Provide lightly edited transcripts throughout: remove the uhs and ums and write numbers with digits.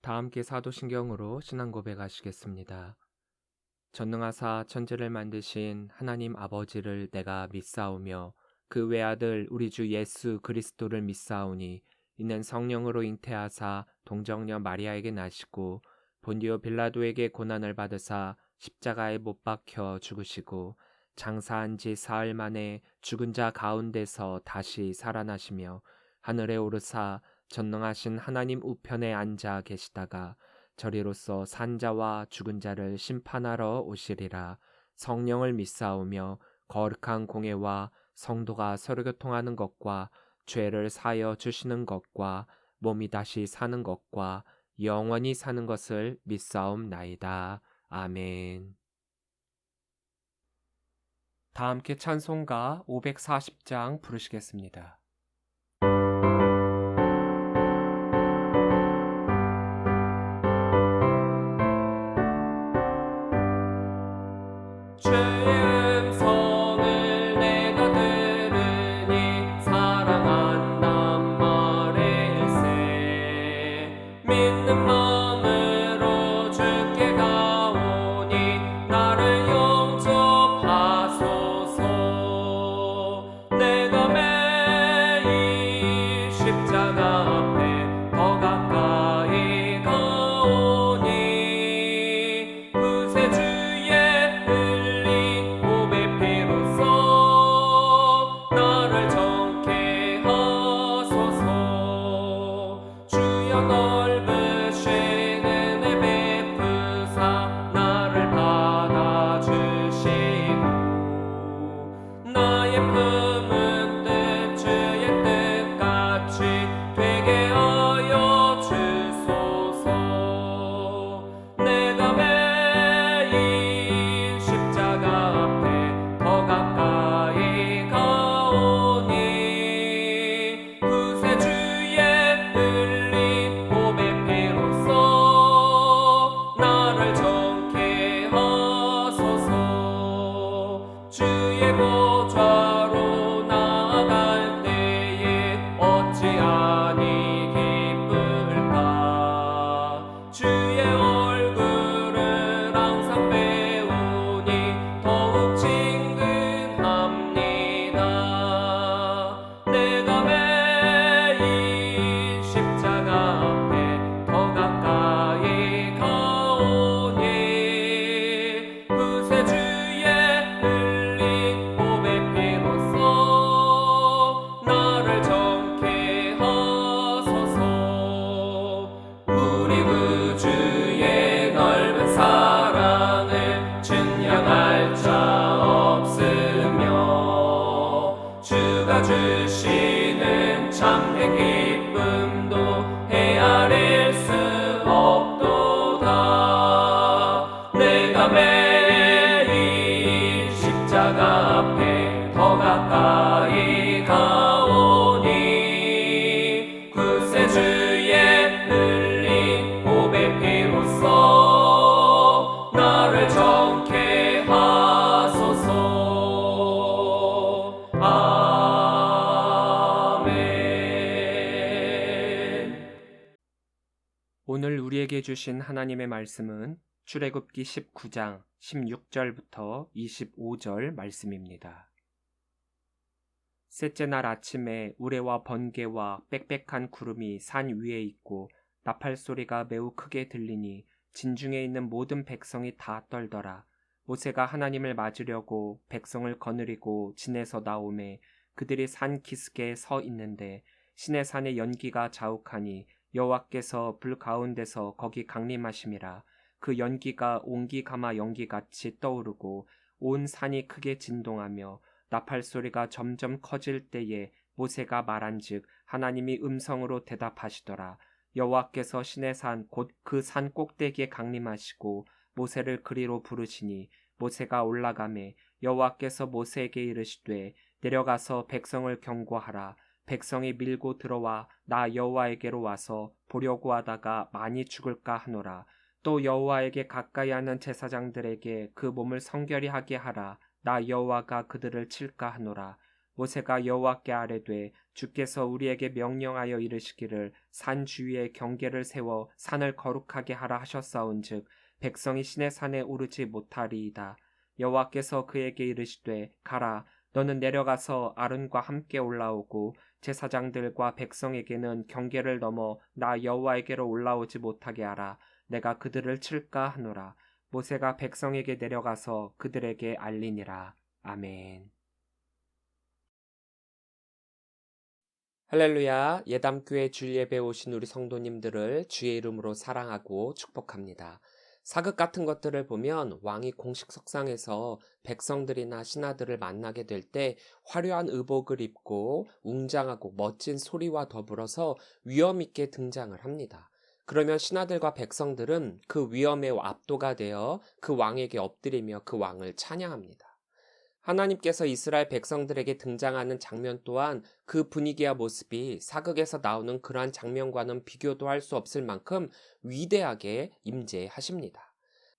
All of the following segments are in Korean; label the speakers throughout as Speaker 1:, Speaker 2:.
Speaker 1: 다 함께 사도신경으로 신앙 고백하시겠습니다. 전능하사 천지를 만드신 하나님 아버지를 내가 믿사오며 그 외아들 우리 주 예수 그리스도를 믿사오니 이는 성령으로 잉태하사 동정녀 마리아에게 나시고 본디오 빌라도에게 고난을 받으사 십자가에 못 박혀 죽으시고 장사한 지 사흘 만에 죽은 자 가운데서 다시 살아나시며 하늘에 오르사 전능하신 하나님 우편에 앉아 계시다가 저리로서 산자와 죽은 자를 심판하러 오시리라. 성령을 믿사오며 거룩한 공예와 성도가 서로 교통하는 것과 죄를 사여 주시는 것과 몸이 다시 사는 것과 영원히 사는 것을 믿사옵나이다. 아멘. 다 함께 찬송가 540장 부르시겠습니다. 죄의 음성을 내가 들으니 사랑한단 말일세. 믿는 마음으로 주께 가오니 나를 용접하소서. 내가 매일 십자가 앞에 더 가까이 가오니 구세주의 나를 정케 하소서. 주여 넓으신 은혜 베푸사 나를 받아주시고 나의 품은 뜻 주의 뜻같이 되게 하여 주소서. 내가 매일 십자가 앞에 더 가까이 가오니 구세주의 흘린 몸의 피로써 나를 정케 하소서. 주의 보좌로 나아갈 때에 어찌하니 기쁠까. 주의 얼굴을 항상 배우니 더욱 친근합니다. 내가 매일 십자가 앞에 더 가까이 가오니 구세주의 흘린 몸의 피로써 나를 정케 하소서. 우리 구주의 넓은 사랑을 증량할 자 없으며 주가 주시는 참된 기쁨도 헤아릴 수 없도다. 내가 매일 십자가 앞에 더 가까이 가오니 구세주의 흘린 몸의 피로써 나를 정케 하소서. 아멘. 오늘 우리에게 주신 하나님의 말씀은 출애굽기 19장 16절부터 25절 말씀입니다. 셋째 날 아침에 우레와 번개와 빽빽한 구름이 산 위에 있고 나팔 소리가 매우 크게 들리니 진중에 있는 모든 백성이 다 떨더라. 모세가 하나님을 맞으려고 백성을 거느리고 진에서 나오매 그들이 산 기슭에 서 있는데 시내산의 연기가 자욱하니 여호와께서 불 가운데서 거기 강림하심이라. 그 연기가 옹기가마 연기같이 떠오르고 온 산이 크게 진동하며 나팔 소리가 점점 커질 때에 모세가 말한즉 하나님이 음성으로 대답하시더라. 여호와께서 시내산 곧 그 산 꼭대기에 강림하시고 모세를 그리로 부르시니 모세가 올라가매 여호와께서 모세에게 이르시되 내려가서 백성을 경고하라. 백성이 밀고 들어와 나 여호와에게로 와서 보려고 하다가 많이 죽을까 하노라. 또 여호와에게 가까이 하는 제사장들에게 그 몸을 성결히 하게 하라. 나 여호와가 그들을 칠까 하노라. 모세가 여호와께 아뢰되 주께서 우리에게 명령하여 이르시기를 산 주위에 경계를 세워 산을 거룩하게 하라 하셨사온즉 백성이 시내 산에 오르지 못하리이다. 여호와께서 그에게 이르시되 가라 너는 내려가서 아론과 함께 올라오고 제사장들과 백성에게는 경계를 넘어 나 여호와에게로 올라오지 못하게 하라. 내가 그들을 칠까 하노라. 모세가 백성에게 내려가서 그들에게 알리니라. 아멘. 할렐루야. 예담교회 주일예배 오신 우리 성도님들을 주의 이름으로 사랑하고 축복합니다. 사극 같은 것들을 보면 왕이 공식 석상에서 백성들이나 신하들을 만나게 될 때 화려한 의복을 입고 웅장하고 멋진 소리와 더불어서 위엄 있게 등장을 합니다. 그러면 신하들과 백성들은 그 위엄에 압도가 되어 그 왕에게 엎드리며 그 왕을 찬양합니다. 하나님께서 이스라엘 백성들에게 등장하는 장면 또한 그 분위기와 모습이 사극에서 나오는 그러한 장면과는 비교도 할 수 없을 만큼 위대하게 임재하십니다.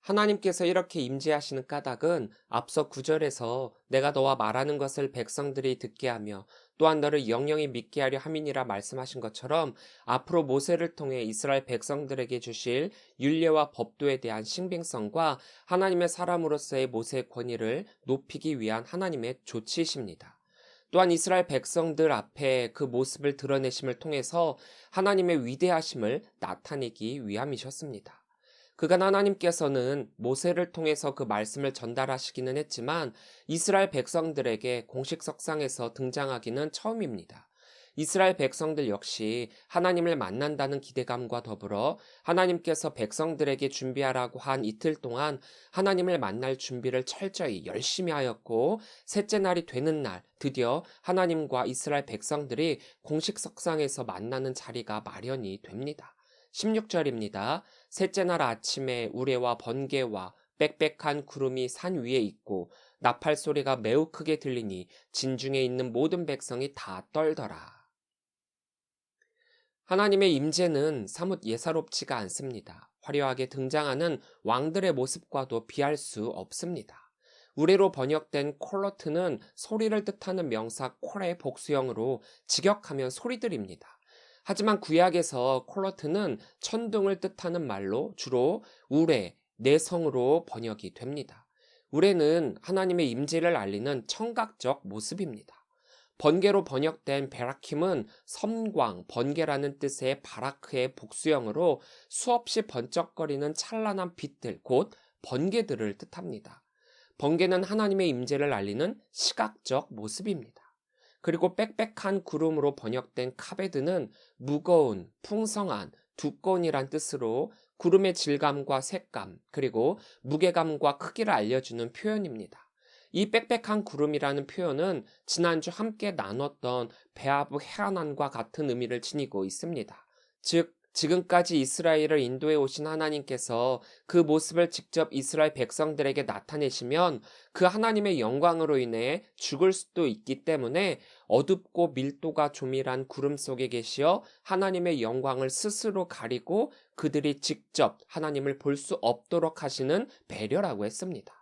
Speaker 1: 하나님께서 이렇게 임재하시는 까닭은 앞서 9절에서 내가 너와 말하는 것을 백성들이 듣게 하며 또한 너를 영영히 믿게 하려 함이니라 말씀하신 것처럼 앞으로 모세를 통해 이스라엘 백성들에게 주실 율례와 법도에 대한 신빙성과 하나님의 사람으로서의 모세의 권위를 높이기 위한 하나님의 조치이십니다. 또한 이스라엘 백성들 앞에 그 모습을 드러내심을 통해서 하나님의 위대하심을 나타내기 위함이셨습니다. 그간 하나님께서는 모세를 통해서 그 말씀을 전달하시기는 했지만 이스라엘 백성들에게 공식 석상에서 등장하기는 처음입니다. 이스라엘 백성들 역시 하나님을 만난다는 기대감과 더불어 하나님께서 백성들에게 준비하라고 한 이틀 동안 하나님을 만날 준비를 철저히 열심히 하였고 셋째 날이 되는 날 드디어 하나님과 이스라엘 백성들이 공식 석상에서 만나는 자리가 마련이 됩니다. 16절입니다. 셋째 날 아침에 우레와 번개와 빽빽한 구름이 산 위에 있고 나팔 소리가 매우 크게 들리니 진중에 있는 모든 백성이 다 떨더라. 하나님의 임재는 사뭇 예사롭지가 않습니다. 화려하게 등장하는 왕들의 모습과도 비할 수 없습니다. 우레로 번역된 콜로트는 소리를 뜻하는 명사 콜의 복수형으로 직역하면 소리들입니다. 하지만 구약에서 콜로트는 천둥을 뜻하는 말로 주로 우레, 내성으로 번역이 됩니다. 우레는 하나님의 임재를 알리는 청각적 모습입니다. 번개로 번역된 베라킴은 섬광, 번개라는 뜻의 바라크의 복수형으로 수없이 번쩍거리는 찬란한 빛들, 곧 번개들을 뜻합니다. 번개는 하나님의 임재를 알리는 시각적 모습입니다. 그리고 빽빽한 구름으로 번역된 카베드는 무거운, 풍성한, 두꺼운이란 뜻으로 구름의 질감과 색감, 그리고 무게감과 크기를 알려주는 표현입니다. 이 빽빽한 구름이라는 표현은 지난주 함께 나눴던 베아브 해안안과 같은 의미를 지니고 있습니다. 즉, 지금까지 이스라엘을 인도해 오신 하나님께서 그 모습을 직접 이스라엘 백성들에게 나타내시면 그 하나님의 영광으로 인해 죽을 수도 있기 때문에 어둡고 밀도가 조밀한 구름 속에 계시어 하나님의 영광을 스스로 가리고 그들이 직접 하나님을 볼 수 없도록 하시는 배려라고 했습니다.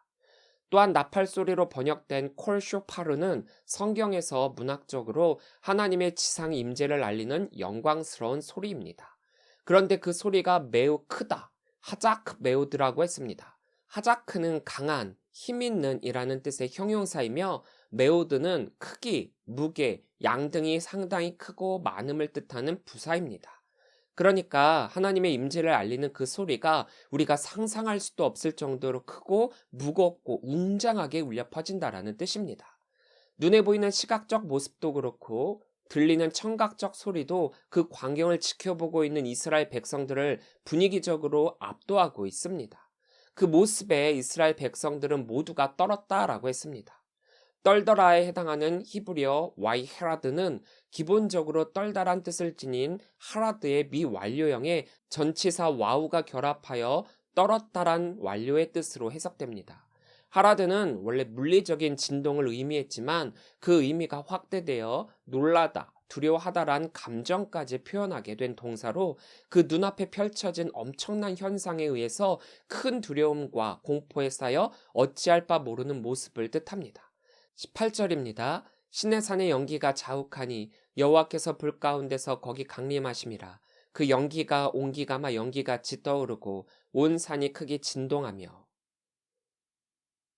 Speaker 1: 또한 나팔 소리로 번역된 콜쇼파르는 성경에서 문학적으로 하나님의 지상 임재를 알리는 영광스러운 소리입니다. 그런데 그 소리가 매우 크다, 하자크 메우드라고 했습니다. 하자크는 강한, 힘있는 이라는 뜻의 형용사이며 메우드는 크기, 무게, 양 등이 상당히 크고 많음을 뜻하는 부사입니다. 그러니까 하나님의 임재를 알리는 그 소리가 우리가 상상할 수도 없을 정도로 크고 무겁고 웅장하게 울려 퍼진다라는 뜻입니다. 눈에 보이는 시각적 모습도 그렇고 들리는 청각적 소리도 그 광경을 지켜보고 있는 이스라엘 백성들을 분위기적으로 압도하고 있습니다. 그 모습에 이스라엘 백성들은 모두가 떨었다라고 했습니다. 떨더라에 해당하는 히브리어 와이헤라드는 기본적으로 떨다란 뜻을 지닌 하라드의 미완료형에 전치사 와우가 결합하여 떨었다란 완료의 뜻으로 해석됩니다. 하라드는 원래 물리적인 진동을 의미했지만 그 의미가 확대되어 놀라다, 두려워하다란 감정까지 표현하게 된 동사로 그 눈앞에 펼쳐진 엄청난 현상에 의해서 큰 두려움과 공포에 쌓여 어찌할 바 모르는 모습을 뜻합니다. 18절입니다. 시내산의 연기가 자욱하니 여호와께서 불 가운데서 거기 강림하심이라. 그 연기가 온기가마 연기같이 떠오르고 온 산이 크게 진동하며.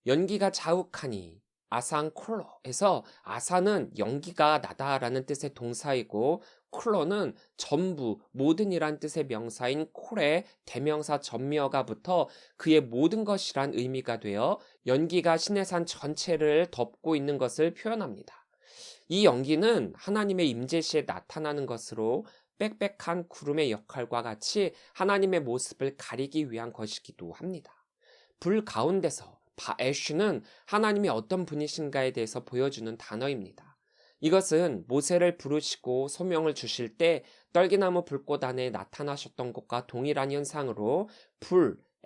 Speaker 1: 연기가 자욱하니 아산 콜로에서 아산은 연기가 나다라는 뜻의 동사이고 콜로는 전부 모든이란 뜻의 명사인 콜의 대명사 전미어가 붙어 그의 모든 것이란 의미가 되어 연기가 시내산 전체를 덮고 있는 것을 표현합니다. 이 연기는 하나님의 임재 시에 나타나는 것으로 빽빽한 구름의 역할과 같이 하나님의 모습을 가리기 위한 것이기도 합니다. 불 가운데서 바에쉬는 하나님이 어떤 분이신가에 대해서 보여주는 단어입니다. 이것은 모세를 부르시고 소명을 주실 때 떨기나무 불꽃 안에 나타나셨던 것과 동일한 현상으로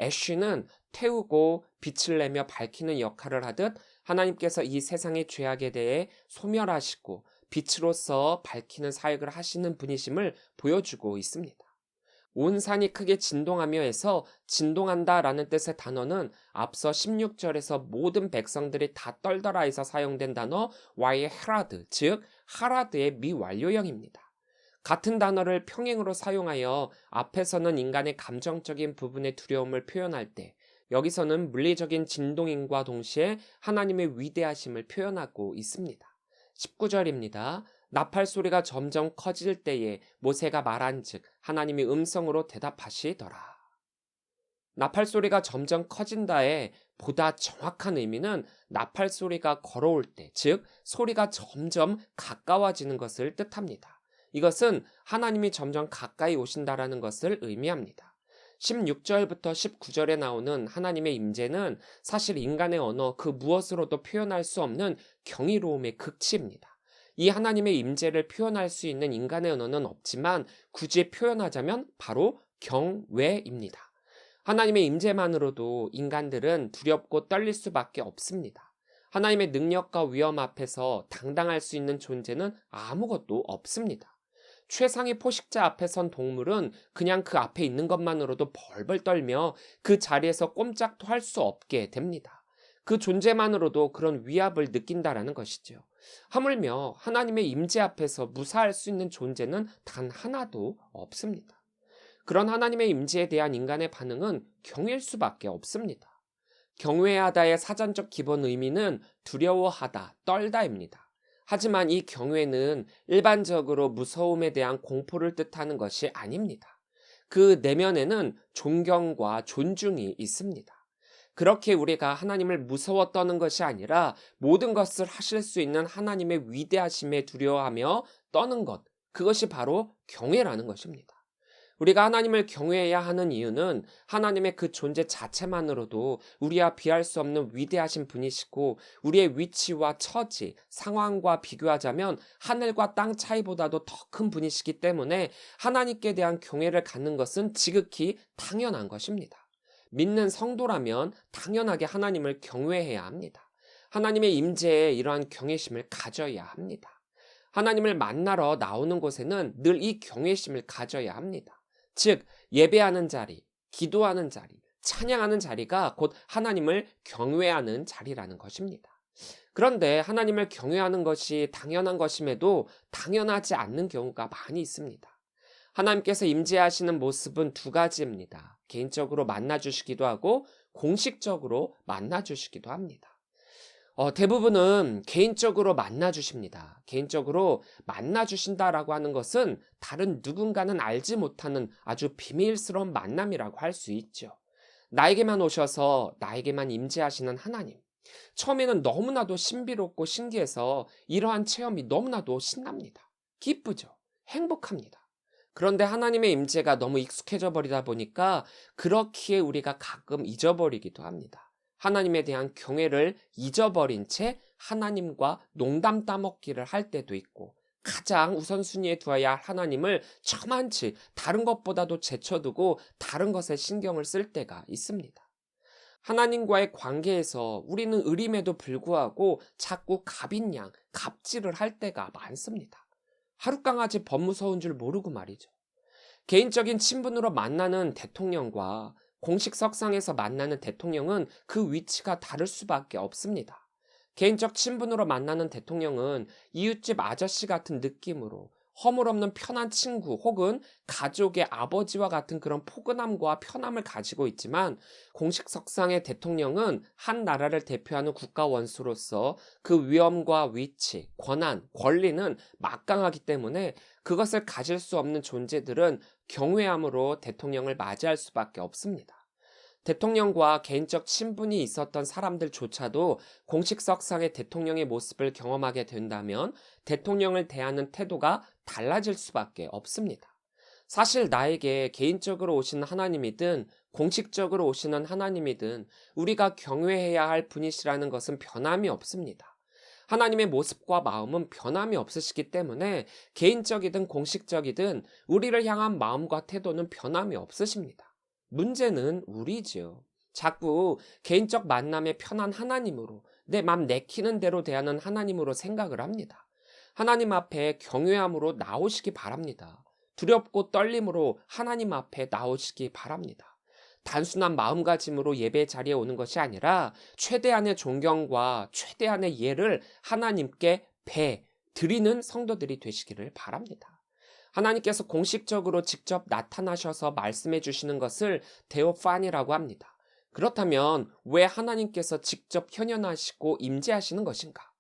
Speaker 1: 애쉬는 태우고 빛을 내며 밝히는 역할을 하듯 하나님께서 이 세상의 죄악에 대해 소멸하시고 빛으로서 밝히는 사역을 하시는 분이심을 보여주고 있습니다. 온 산이 크게 진동하며에서 진동한다라는 뜻의 단어는 앞서 16절에서 모든 백성들이 다 떨더라에서 사용된 단어 와의 헤라드, 즉 하라드의 미완료형입니다. 같은 단어를 평행으로 사용하여 앞에서는 인간의 감정적인 부분의 두려움을 표현할 때 여기서는 물리적인 진동임과 동시에 하나님의 위대하심을 표현하고 있습니다. 19절입니다. 나팔 소리가 점점 커질 때에 모세가 말한즉 하나님이 음성으로 대답하시더라. 나팔 소리가 점점 커진다의 보다 정확한 의미는 나팔 소리가 걸어올 때, 즉 소리가 점점 가까워지는 것을 뜻합니다. 이것은 하나님이 점점 가까이 오신다라는 것을 의미합니다. 16절부터 19절에 나오는 하나님의 임재는 사실 인간의 언어 그 무엇으로도 표현할 수 없는 경이로움의 극치입니다. 이 하나님의 임재를 표현할 수 있는 인간의 언어는 없지만 굳이 표현하자면 바로 경외입니다. 하나님의 임재만으로도 인간들은 두렵고 떨릴 수밖에 없습니다. 하나님의 능력과 위엄 앞에서 당당할 수 있는 존재는 아무것도 없습니다. 최상의 포식자 앞에 선 동물은 그냥 그 앞에 있는 것만으로도 벌벌 떨며 그 자리에서 꼼짝도 할 수 없게 됩니다. 그 존재만으로도 그런 위압을 느낀다라는 것이죠. 하물며 하나님의 임재 앞에서 무사할 수 있는 존재는 단 하나도 없습니다. 그런 하나님의 임재에 대한 인간의 반응은 경외일 수밖에 없습니다. 경외하다의 사전적 기본 의미는 두려워하다, 떨다입니다. 하지만 이 경외는 일반적으로 무서움에 대한 공포를 뜻하는 것이 아닙니다. 그 내면에는 존경과 존중이 있습니다. 그렇게 우리가 하나님을 무서워 떠는 것이 아니라 모든 것을 하실 수 있는 하나님의 위대하심에 두려워하며 떠는 것, 그것이 바로 경외라는 것입니다. 우리가 하나님을 경외해야 하는 이유는 하나님의 그 존재 자체만으로도 우리와 비할 수 없는 위대하신 분이시고 우리의 위치와 처지, 상황과 비교하자면 하늘과 땅 차이보다도 더 큰 분이시기 때문에 하나님께 대한 경외를 갖는 것은 지극히 당연한 것입니다. 믿는 성도라면 당연하게 하나님을 경외해야 합니다. 하나님의 임재에 이러한 경외심을 가져야 합니다. 하나님을 만나러 나오는 곳에는 늘 이 경외심을 가져야 합니다. 즉 예배하는 자리, 기도하는 자리, 찬양하는 자리가 곧 하나님을 경외하는 자리라는 것입니다. 그런데 하나님을 경외하는 것이 당연한 것임에도 당연하지 않는 경우가 많이 있습니다. 하나님께서 임재하시는 모습은 두 가지입니다. 개인적으로 만나주시기도 하고 공식적으로 만나주시기도 합니다. 대부분은 개인적으로 만나주십니다. 개인적으로 만나주신다라고 하는 것은 다른 누군가는 알지 못하는 아주 비밀스러운 만남이라고 할 수 있죠. 나에게만 오셔서 나에게만 임재하시는 하나님. 처음에는 너무나도 신비롭고 신기해서 이러한 체험이 너무나도 신납니다. 기쁘죠. 행복합니다. 그런데 하나님의 임재가 너무 익숙해져 버리다 보니까 그렇기에 우리가 가끔 잊어버리기도 합니다. 하나님에 대한 경외를 잊어버린 채 하나님과 농담 따먹기를 할 때도 있고 가장 우선순위에 두어야 할 하나님을 저만치 다른 것보다도 제쳐두고 다른 것에 신경을 쓸 때가 있습니다. 하나님과의 관계에서 우리는 의림에도 불구하고 자꾸 갑인양, 갑질을 할 때가 많습니다. 하룻강아지 법무서운 줄 모르고 말이죠. 개인적인 친분으로 만나는 대통령과 공식 석상에서 만나는 대통령은 그 위치가 다를 수밖에 없습니다. 개인적 친분으로 만나는 대통령은 이웃집 아저씨 같은 느낌으로 허물없는 편한 친구 혹은 가족의 아버지와 같은 그런 포근함과 편함을 가지고 있지만, 공식 석상의 대통령은 한 나라를 대표하는 국가 원수로서 그 위엄과 위치, 권한, 권리는 막강하기 때문에 그것을 가질 수 없는 존재들은 경외함으로 대통령을 맞이할 수밖에 없습니다. 대통령과 개인적 친분이 있었던 사람들조차도 공식 석상의 대통령의 모습을 경험하게 된다면 대통령을 대하는 태도가 달라질 수밖에 없습니다. 사실 나에게 개인적으로 오시는 하나님이든 공식적으로 오시는 하나님이든 우리가 경외해야 할 분이시라는 것은 변함이 없습니다. 하나님의 모습과 마음은 변함이 없으시기 때문에 개인적이든 공식적이든 우리를 향한 마음과 태도는 변함이 없으십니다. 문제는 우리지요. 자꾸 개인적 만남의 편한 하나님으로, 내 맘 내키는 대로 대하는 하나님으로 생각을 합니다. 하나님 앞에 경외함으로 나오시기 바랍니다. 두렵고 떨림으로 하나님 앞에 나오시기 바랍니다. 단순한 마음가짐으로 예배 자리에 오는 것이 아니라 최대한의 존경과 최대한의 예를 하나님께 드리는 성도들이 되시기를 바랍니다. 하나님께서 공식적으로 직접 나타나셔서 말씀해 주시는 것을 데오파니라고 합니다. 그렇다면 왜 하나님께서 직접 현현하시고 임재하시는 것인가?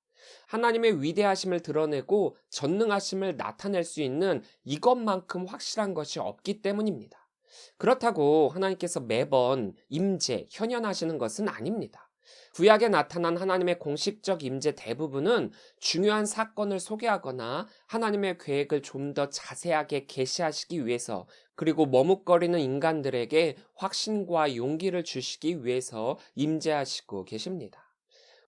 Speaker 1: 하나님의 위대하심을 드러내고 전능하심을 나타낼 수 있는 이것만큼 확실한 것이 없기 때문입니다. 그렇다고 하나님께서 매번 임재, 현현하시는 것은 아닙니다. 구약에 나타난 하나님의 공식적 임재 대부분은 중요한 사건을 소개하거나 하나님의 계획을 좀 더 자세하게 계시하시기 위해서, 그리고 머뭇거리는 인간들에게 확신과 용기를 주시기 위해서 임재하시고 계십니다.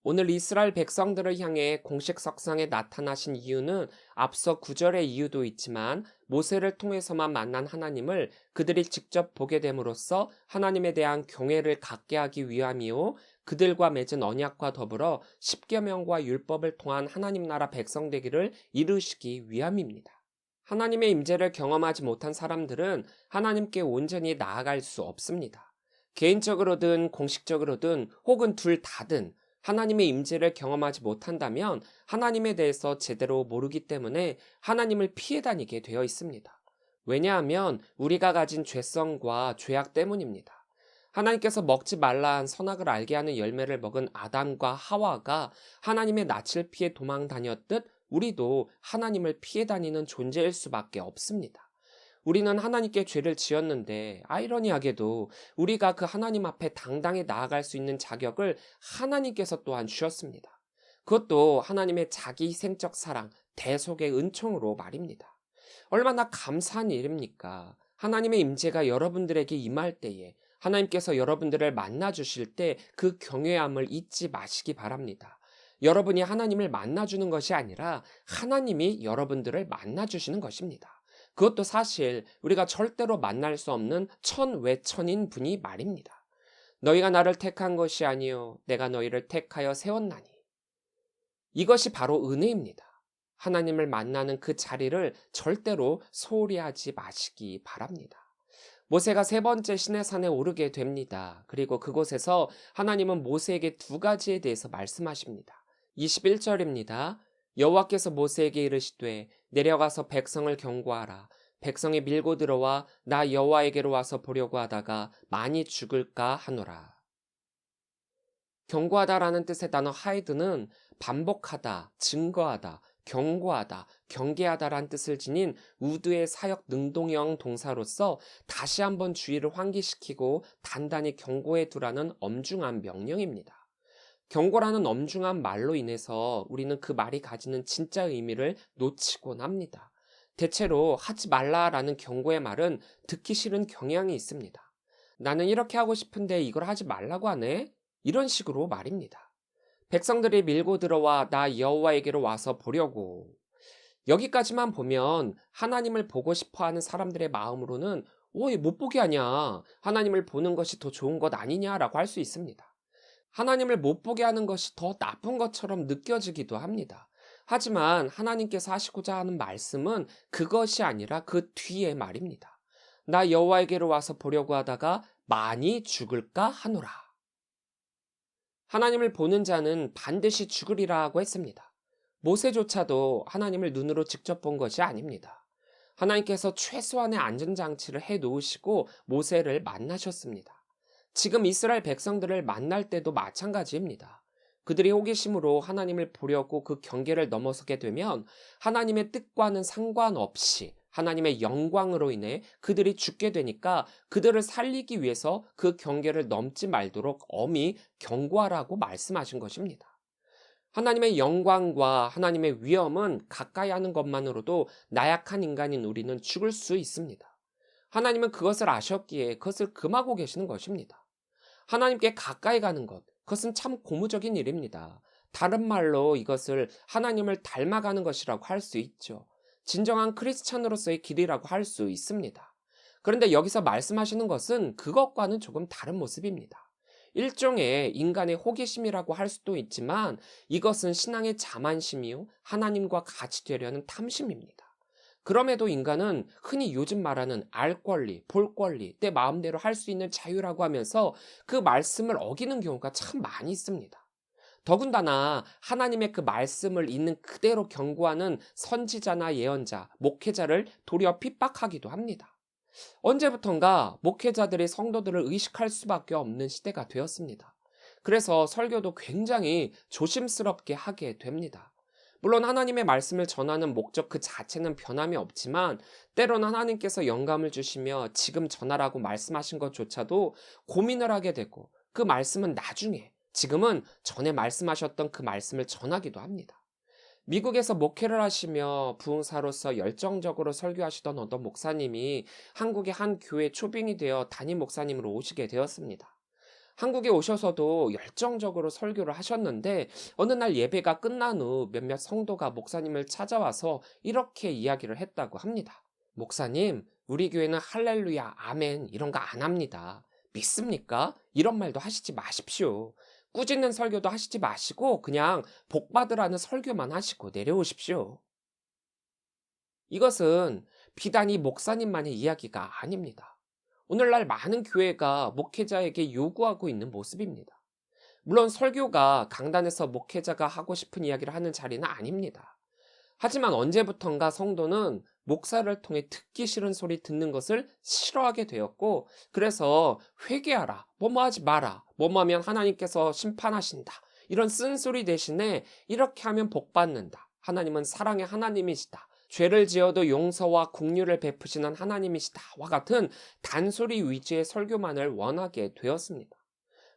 Speaker 1: 오늘 이스라엘 백성들을 향해 공식 석상에 나타나신 이유는 앞서 9절의 이유도 있지만 모세를 통해서만 만난 하나님을 그들이 직접 보게 됨으로써 하나님에 대한 경외를 갖게 하기 위함이요, 그들과 맺은 언약과 더불어 십계명과 율법을 통한 하나님 나라 백성 되기를 이루시기 위함입니다. 하나님의 임재를 경험하지 못한 사람들은 하나님께 온전히 나아갈 수 없습니다. 개인적으로든 공식적으로든 혹은 둘 다든 하나님의 임재를 경험하지 못한다면 하나님에 대해서 제대로 모르기 때문에 하나님을 피해 다니게 되어 있습니다. 왜냐하면 우리가 가진 죄성과 죄악 때문입니다. 하나님께서 먹지 말라 한 선악을 알게 하는 열매를 먹은 아담과 하와가 하나님의 낯을 피해 도망 다녔듯 우리도 하나님을 피해 다니는 존재일 수밖에 없습니다. 우리는 하나님께 죄를 지었는데 아이러니하게도 우리가 그 하나님 앞에 당당히 나아갈 수 있는 자격을 하나님께서 또한 주셨습니다. 그것도 하나님의 자기 희생적 사랑, 대속의 은총으로 말입니다. 얼마나 감사한 일입니까? 하나님의 임재가 여러분들에게 임할 때에, 하나님께서 여러분들을 만나 주실 때 그 경외함을 잊지 마시기 바랍니다. 여러분이 하나님을 만나주는 것이 아니라 하나님이 여러분들을 만나주시는 것입니다. 그것도 사실 우리가 절대로 만날 수 없는 천외천인 분이 말입니다. 너희가 나를 택한 것이 아니요 내가 너희를 택하여 세웠나니. 이것이 바로 은혜입니다. 하나님을 만나는 그 자리를 절대로 소홀히 하지 마시기 바랍니다. 모세가 세 번째 시내산에 오르게 됩니다. 그리고 그곳에서 하나님은 모세에게 두 가지에 대해서 말씀하십니다. 21절입니다. 여호와께서 모세에게 이르시되 내려가서 백성을 경고하라. 백성이 밀고 들어와 나 여호와에게로 와서 보려고 하다가 많이 죽을까 하노라. 경고하다라는 뜻의 단어 하이드는 반복하다, 증거하다, 경고하다, 경계하다라는 뜻을 지닌 우드의 사역 능동형 동사로서 다시 한번 주의를 환기시키고 단단히 경고해 두라는 엄중한 명령입니다. 경고라는 엄중한 말로 인해서 우리는 그 말이 가지는 진짜 의미를 놓치곤 합니다. 대체로 하지 말라라는 경고의 말은 듣기 싫은 경향이 있습니다. 나는 이렇게 하고 싶은데 이걸 하지 말라고 하네? 이런 식으로 말입니다. 백성들이 밀고 들어와 나 여호와에게로 와서 보려고. 여기까지만 보면 하나님을 보고 싶어 하는 사람들의 마음으로는 못 보게 하냐? 하나님을 보는 것이 더 좋은 것 아니냐라고 할 수 있습니다. 하나님을 못 보게 하는 것이 더 나쁜 것처럼 느껴지기도 합니다. 하지만 하나님께서 하시고자 하는 말씀은 그것이 아니라 그 뒤의 말입니다. 나 여호와에게로 와서 보려고 하다가 많이 죽을까 하노라. 하나님을 보는 자는 반드시 죽으리라고 했습니다. 모세조차도 하나님을 눈으로 직접 본 것이 아닙니다. 하나님께서 최소한의 안전장치를 해 놓으시고 모세를 만나셨습니다. 지금 이스라엘 백성들을 만날 때도 마찬가지입니다. 그들이 호기심으로 하나님을 보려고 그 경계를 넘어서게 되면 하나님의 뜻과는 상관없이 하나님의 영광으로 인해 그들이 죽게 되니까 그들을 살리기 위해서 그 경계를 넘지 말도록 엄히 경고하라고 말씀하신 것입니다. 하나님의 영광과 하나님의 위엄은 가까이 하는 것만으로도 나약한 인간인 우리는 죽을 수 있습니다. 하나님은 그것을 아셨기에 그것을 금하고 계시는 것입니다. 하나님께 가까이 가는 것, 그것은 참 고무적인 일입니다. 다른 말로 이것을 하나님을 닮아가는 것이라고 할 수 있죠. 진정한 크리스찬으로서의 길이라고 할 수 있습니다. 그런데 여기서 말씀하시는 것은 그것과는 조금 다른 모습입니다. 일종의 인간의 호기심이라고 할 수도 있지만 이것은 신앙의 자만심이요 하나님과 같이 되려는 탐심입니다. 그럼에도 인간은 흔히 요즘 말하는 알 권리, 볼 권리, 내 마음대로 할 수 있는 자유라고 하면서 그 말씀을 어기는 경우가 참 많이 있습니다. 더군다나 하나님의 그 말씀을 있는 그대로 경고하는 선지자나 예언자, 목회자를 도리어 핍박하기도 합니다. 언제부턴가 목회자들이 성도들을 의식할 수밖에 없는 시대가 되었습니다. 그래서 설교도 굉장히 조심스럽게 하게 됩니다. 물론 하나님의 말씀을 전하는 목적 그 자체는 변함이 없지만 때로는 하나님께서 영감을 주시며 지금 전하라고 말씀하신 것조차도 고민을 하게 되고 그 말씀은 나중에 지금은 전에 말씀하셨던 그 말씀을 전하기도 합니다. 미국에서 목회를 하시며 부흥사로서 열정적으로 설교하시던 어떤 목사님이 한국의 한 교회 초빙이 되어 담임 목사님으로 오시게 되었습니다. 한국에 오셔서도 열정적으로 설교를 하셨는데 어느 날 예배가 끝난 후 몇몇 성도가 목사님을 찾아와서 이렇게 이야기를 했다고 합니다. 목사님, 우리 교회는 할렐루야, 아멘 이런 거 안 합니다. 믿습니까? 이런 말도 하시지 마십시오. 꾸짖는 설교도 하시지 마시고 그냥 복 받으라는 설교만 하시고 내려오십시오. 이것은 비단 이 목사님만의 이야기가 아닙니다. 오늘날 많은 교회가 목회자에게 요구하고 있는 모습입니다. 물론 설교가 강단에서 목회자가 하고 싶은 이야기를 하는 자리는 아닙니다. 하지만 언제부턴가 성도는 목사를 통해 듣기 싫은 소리 듣는 것을 싫어하게 되었고 그래서 회개하라, 뭐뭐 하지 마라, 뭐뭐 하면 하나님께서 심판하신다 이런 쓴소리 대신에 이렇게 하면 복 받는다, 하나님은 사랑의 하나님이시다, 죄를 지어도 용서와 긍휼을 베푸시는 하나님이시다와 같은 단소리 위주의 설교만을 원하게 되었습니다.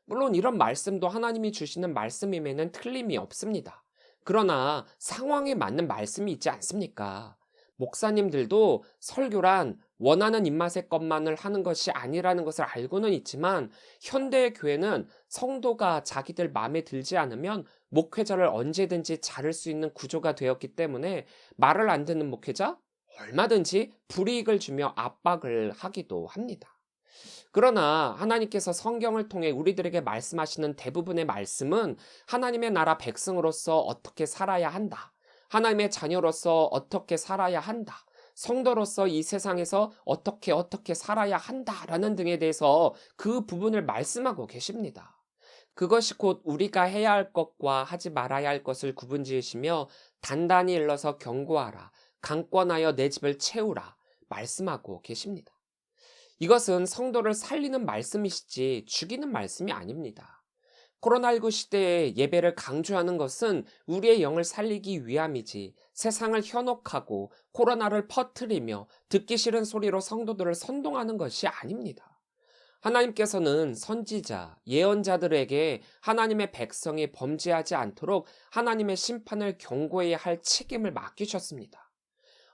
Speaker 1: 물론 이런 말씀도 하나님이 주시는 말씀임에는 틀림이 없습니다. 그러나 상황에 맞는 말씀이 있지 않습니까? 목사님들도 설교란 원하는 입맛의 것만을 하는 것이 아니라는 것을 알고는 있지만 현대의 교회는 성도가 자기들 마음에 들지 않으면 목회자를 언제든지 자를 수 있는 구조가 되었기 때문에 말을 안 듣는 목회자 얼마든지 불이익을 주며 압박을 하기도 합니다. 그러나 하나님께서 성경을 통해 우리들에게 말씀하시는 대부분의 말씀은 하나님의 나라 백성으로서 어떻게 살아야 한다, 하나님의 자녀로서 어떻게 살아야 한다, 성도로서 이 세상에서 어떻게 살아야 한다라는 등에 대해서 그 부분을 말씀하고 계십니다. 그것이 곧 우리가 해야 할 것과 하지 말아야 할 것을 구분지으시며 단단히 일러서 경고하라, 강권하여 내 집을 채우라 말씀하고 계십니다. 이것은 성도를 살리는 말씀이시지 죽이는 말씀이 아닙니다. 코로나19 시대에 예배를 강조하는 것은 우리의 영을 살리기 위함이지 세상을 현혹하고 코로나를 퍼뜨리며 듣기 싫은 소리로 성도들을 선동하는 것이 아닙니다. 하나님께서는 선지자, 예언자들에게 하나님의 백성이 범죄하지 않도록 하나님의 심판을 경고해야 할 책임을 맡기셨습니다.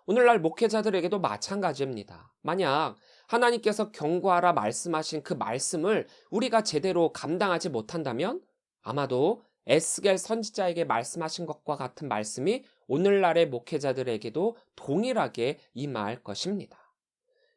Speaker 1: 오늘날 목회자들에게도 마찬가지입니다. 만약 하나님께서 경고하라 말씀하신 그 말씀을 우리가 제대로 감당하지 못한다면 아마도 에스겔 선지자에게 말씀하신 것과 같은 말씀이 오늘날의 목회자들에게도 동일하게 임할 것입니다.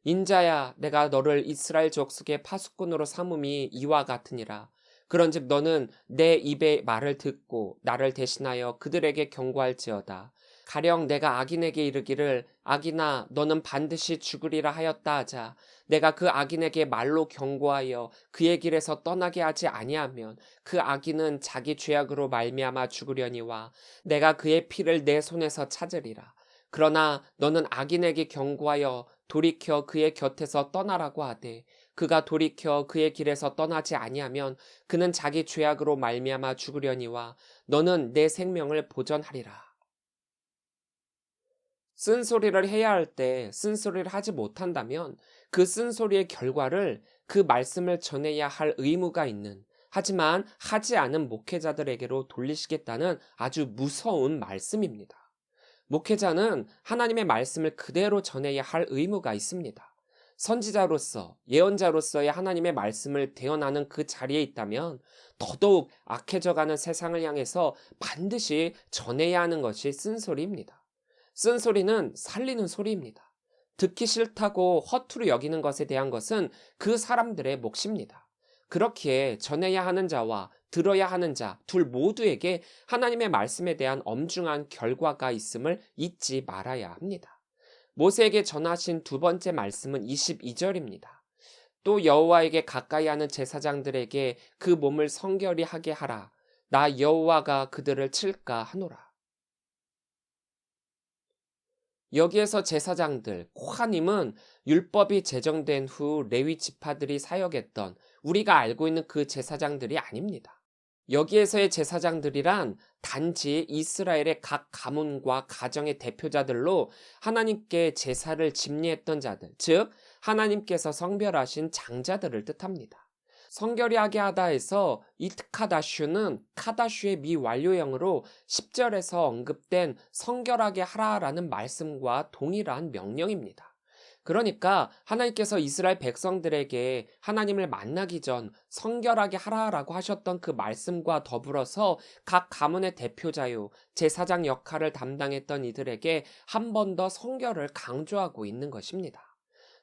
Speaker 1: 인자야, 내가 너를 이스라엘 족속의 파수꾼으로 삼음이 이와 같으니라. 그런즉 너는 내 입의 말을 듣고 나를 대신하여 그들에게 경고할지어다. 가령 내가 악인에게 이르기를 악인아 너는 반드시 죽으리라 하였다 하자 내가 그 악인에게 말로 경고하여 그의 길에서 떠나게 하지 아니하면 그 악인은 자기 죄악으로 말미암아 죽으려니와 내가 그의 피를 내 손에서 찾으리라. 그러나 너는 악인에게 경고하여 돌이켜 그의 곁에서 떠나라고 하되 그가 돌이켜 그의 길에서 떠나지 아니하면 그는 자기 죄악으로 말미암아 죽으려니와 너는 내 생명을 보전하리라. 쓴소리를 해야 할 때 쓴소리를 하지 못한다면 그 쓴소리의 결과를 그 말씀을 전해야 할 의무가 있는 하지만 하지 않은 목회자들에게로 돌리시겠다는 아주 무서운 말씀입니다. 목회자는 하나님의 말씀을 그대로 전해야 할 의무가 있습니다. 선지자로서, 예언자로서의 하나님의 말씀을 대언하는 그 자리에 있다면 더더욱 악해져가는 세상을 향해서 반드시 전해야 하는 것이 쓴소리입니다. 쓴소리는 살리는 소리입니다. 듣기 싫다고 허투루 여기는 것에 대한 것은 그 사람들의 몫입니다. 그렇기에 전해야 하는 자와 들어야 하는 자 둘 모두에게 하나님의 말씀에 대한 엄중한 결과가 있음을 잊지 말아야 합니다. 모세에게 전하신 두 번째 말씀은 22절입니다. 또 여호와에게 가까이 하는 제사장들에게 그 몸을 성결히 하게 하라. 나 여호와가 그들을 칠까 하노라. 여기에서 제사장들, 코하님은 율법이 제정된 후 레위 지파들이 사역했던 우리가 알고 있는 그 제사장들이 아닙니다. 여기에서의 제사장들이란 단지 이스라엘의 각 가문과 가정의 대표자들로 하나님께 제사를 집리했던 자들, 즉 하나님께서 성별하신 장자들을 뜻합니다. 성결히 하게 하다 해서 이트카다슈는 카다슈의 미완료형으로 10절에서 언급된 성결하게 하라라는 말씀과 동일한 명령입니다. 그러니까 하나님께서 이스라엘 백성들에게 하나님을 만나기 전 성결하게 하라라고 하셨던 그 말씀과 더불어서 각 가문의 대표자요, 제사장 역할을 담당했던 이들에게 한 번 더 성결을 강조하고 있는 것입니다.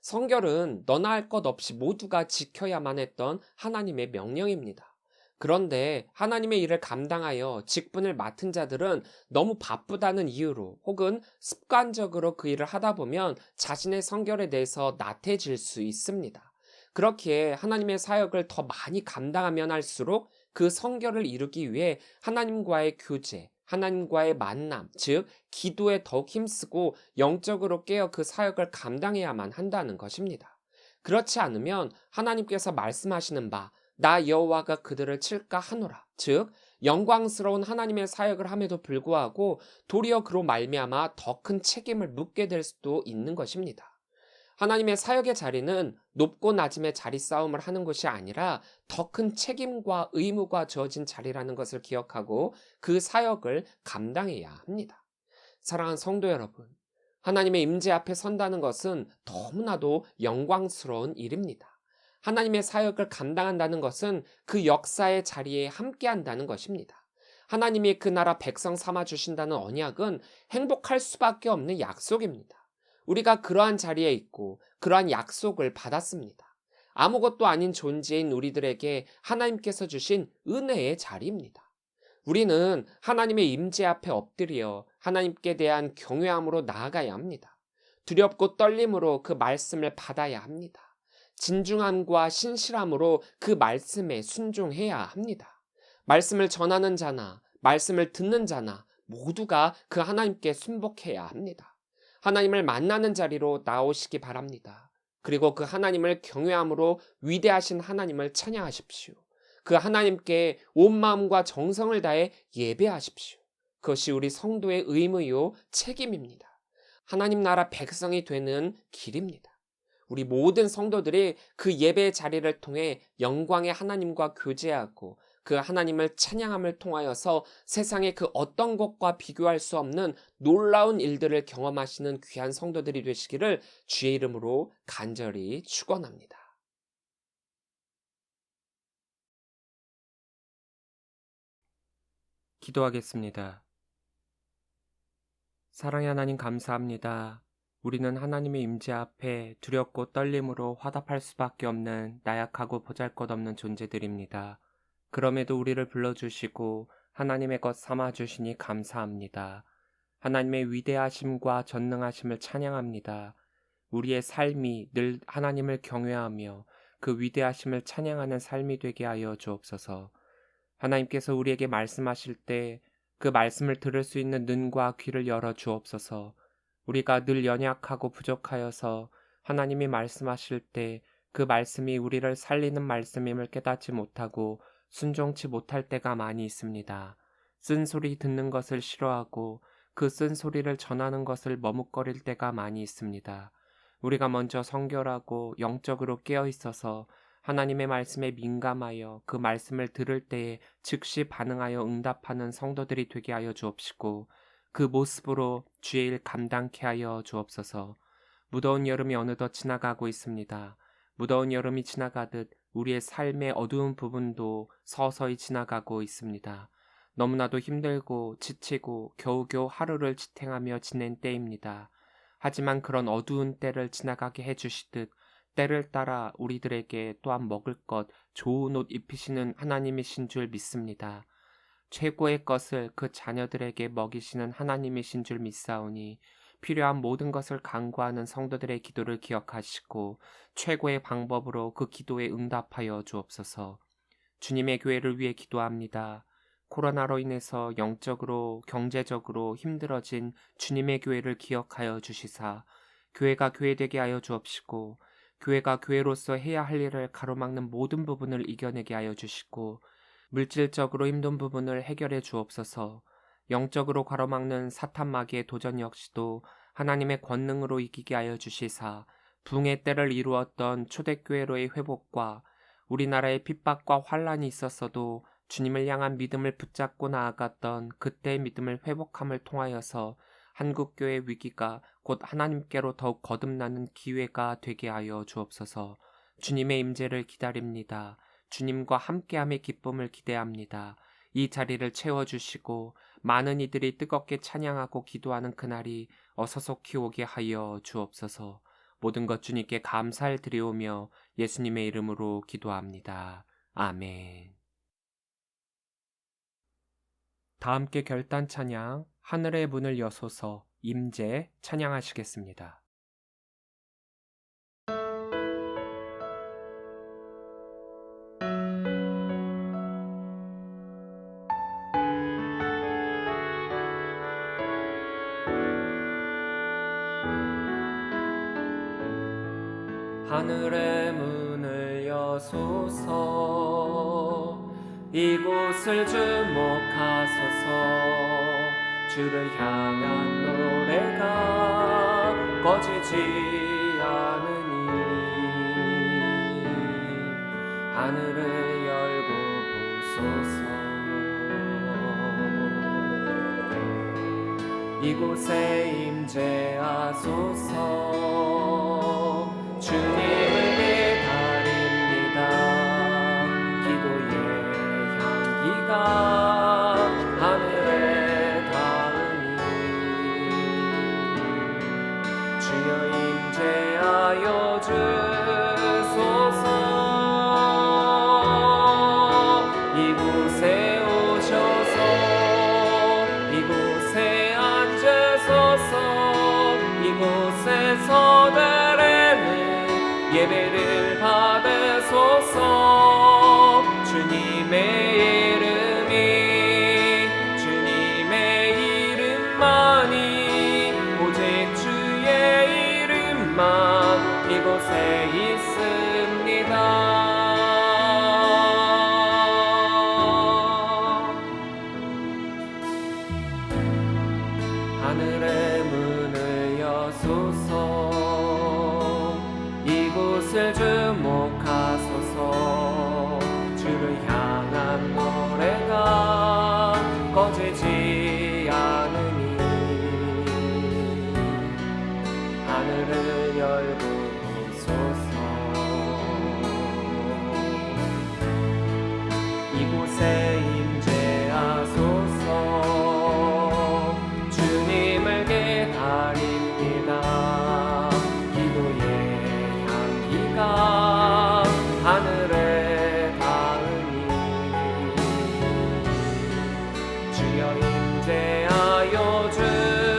Speaker 1: 성결은 너나 할 것 없이 모두가 지켜야만 했던 하나님의 명령입니다. 그런데 하나님의 일을 감당하여 직분을 맡은 자들은 너무 바쁘다는 이유로 혹은 습관적으로 그 일을 하다 보면 자신의 성결에 대해서 나태해질 수 있습니다. 그렇기에 하나님의 사역을 더 많이 감당하면 할수록 그 성결을 이루기 위해 하나님과의 교제, 하나님과의 만남, 즉 기도에 더욱 힘쓰고 영적으로 깨어 그 사역을 감당해야만 한다는 것입니다. 그렇지 않으면 하나님께서 말씀하시는 바 나 여호와가 그들을 칠까 하노라. 즉 영광스러운 하나님의 사역을 함에도 불구하고 도리어 그로 말미암아 더 큰 책임을 묻게 될 수도 있는 것입니다. 하나님의 사역의 자리는 높고 낮음의 자리 싸움을 하는 것이 아니라 더 큰 책임과 의무가 주어진 자리라는 것을 기억하고 그 사역을 감당해야 합니다. 사랑하는 성도 여러분, 하나님의 임재 앞에 선다는 것은 너무나도 영광스러운 일입니다. 하나님의 사역을 감당한다는 것은 그 역사의 자리에 함께한다는 것입니다. 하나님이 그 나라 백성 삼아 주신다는 언약은 행복할 수밖에 없는 약속입니다. 우리가 그러한 자리에 있고 그러한 약속을 받았습니다. 아무것도 아닌 존재인 우리들에게 하나님께서 주신 은혜의 자리입니다. 우리는 하나님의 임재 앞에 엎드려 하나님께 대한 경외함으로 나아가야 합니다. 두렵고 떨림으로 그 말씀을 받아야 합니다. 진중함과 신실함으로 그 말씀에 순종해야 합니다. 말씀을 전하는 자나 말씀을 듣는 자나 모두가 그 하나님께 순복해야 합니다. 하나님을 만나는 자리로 나오시기 바랍니다. 그리고 그 하나님을 경외함으로 위대하신 하나님을 찬양하십시오. 그 하나님께 온 마음과 정성을 다해 예배하십시오. 그것이 우리 성도의 의무요 책임입니다. 하나님 나라 백성이 되는 길입니다. 우리 모든 성도들이 그 예배의 자리를 통해 영광의 하나님과 교제하고 그 하나님을 찬양함을 통하여서 세상의 그 어떤 것과 비교할 수 없는 놀라운 일들을 경험하시는 귀한 성도들이 되시기를 주의 이름으로 간절히 축원합니다. 기도하겠습니다. 사랑의 하나님 감사합니다. 우리는 하나님의 임재 앞에 두렵고 떨림으로 화답할 수밖에 없는 나약하고 보잘것없는 존재들입니다. 그럼에도 우리를 불러주시고 하나님의 것 삼아주시니 감사합니다. 하나님의 위대하심과 전능하심을 찬양합니다. 우리의 삶이 늘 하나님을 경외하며 그 위대하심을 찬양하는 삶이 되게 하여 주옵소서. 하나님께서 우리에게 말씀하실 때 그 말씀을 들을 수 있는 눈과 귀를 열어 주옵소서. 우리가 늘 연약하고 부족하여서 하나님이 말씀하실 때 그 말씀이 우리를 살리는 말씀임을 깨닫지 못하고 순종치 못할 때가 많이 있습니다. 쓴소리 듣는 것을 싫어하고 그 쓴소리를 전하는 것을 머뭇거릴 때가 많이 있습니다. 우리가 먼저 성결하고 영적으로 깨어 있어서 하나님의 말씀에 민감하여 그 말씀을 들을 때에 즉시 반응하여 응답하는 성도들이 되게 하여 주옵시고 그 모습으로 주의 일 감당케 하여 주옵소서. 무더운 여름이 어느덧 지나가고 있습니다. 무더운 여름이 지나가듯 우리의 삶의 어두운 부분도 서서히 지나가고 있습니다. 너무나도 힘들고 지치고 겨우겨우 하루를 지탱하며 지낸 때입니다. 하지만 그런 어두운 때를 지나가게 해주시듯 때를 따라 우리들에게 또한 먹을 것, 좋은 옷 입히시는 하나님이신 줄 믿습니다. 최고의 것을 그 자녀들에게 먹이시는 하나님이신 줄 믿사오니 필요한 모든 것을 간구하는 성도들의 기도를 기억하시고 최고의 방법으로 그 기도에 응답하여 주옵소서. 주님의 교회를 위해 기도합니다. 코로나로 인해서 영적으로 경제적으로 힘들어진 주님의 교회를 기억하여 주시사 교회가 교회되게 하여 주옵시고 교회가 교회로서 해야 할 일을 가로막는 모든 부분을 이겨내게 하여 주시고 물질적으로 힘든 부분을 해결해 주옵소서. 영적으로 가로막는 사탄 마귀의 도전 역시도 하나님의 권능으로 이기게 하여 주시사 붕의 때를 이루었던 초대교회로의 회복과 우리나라의 핍박과 환란이 있었어도 주님을 향한 믿음을 붙잡고 나아갔던 그때의 믿음을 회복함을 통하여서 한국교회 위기가 곧 하나님께로 더욱 거듭나는 기회가 되게 하여 주옵소서. 주님의 임재를 기다립니다. 주님과 함께함의 기쁨을 기대합니다. 이 자리를 채워주시고 많은 이들이 뜨겁게 찬양하고 기도하는 그날이 어서 속히 오게 하여 주옵소서. 모든 것 주님께 감사를 드리오며 예수님의 이름으로 기도합니다. 아멘. 다 함께 결단 찬양 하늘의 문을 여소서 임재 찬양하시겠습니다. 하늘의 문을 여소서 이곳을 주목하소서 주를 향한 노래가 꺼지지 않으니 하늘을 열고 보소서 이곳에 임재하소서 주님을 기다립니다. 기도의 향기가 하늘에 닿으니 주여 임재하여 주소서 이곳에 오셔서 이곳에 앉으소서 이곳에서 예배를 받으소서 주님의 이름만이 오직 주의 이름만 이곳에 있습니다. 하늘의 문을 여소서 이곳을 주목하소서 주를 향한 노래가 꺼지지 않으니 하늘을 열고 보소서 이곳에 임재하소서 주님을 기다립니다. 하늘에 닿으니 주여 임재하여 주소서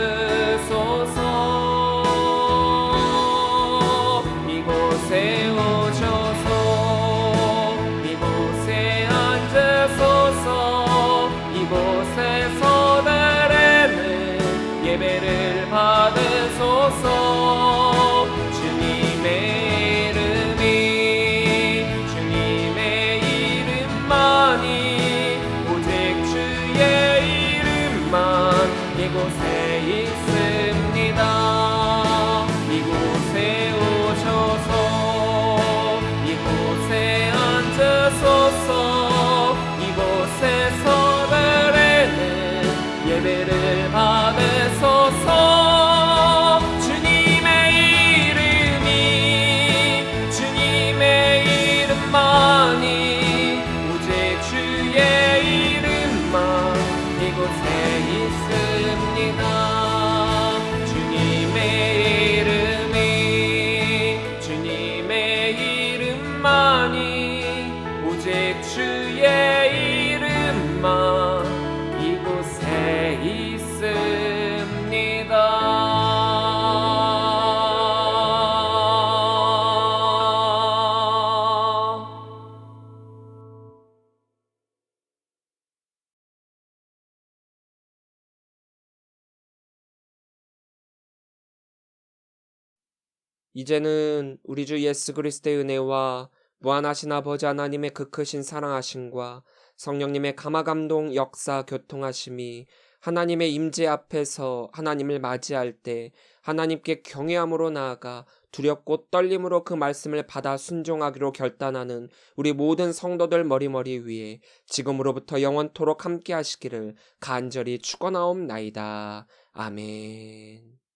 Speaker 1: 이제는 우리 주 예수 그리스도의 은혜와 무한하신 아버지 하나님의 그 크신 사랑하심과 성령님의 감화감동 역사 교통하심이 하나님의 임재 앞에서 하나님을 맞이할 때 하나님께 경외함으로 나아가 두렵고 떨림으로 그 말씀을 받아 순종하기로 결단하는 우리 모든 성도들 머리머리 위에 지금으로부터 영원토록 함께 하시기를 간절히 축원하옵나이다. 아멘.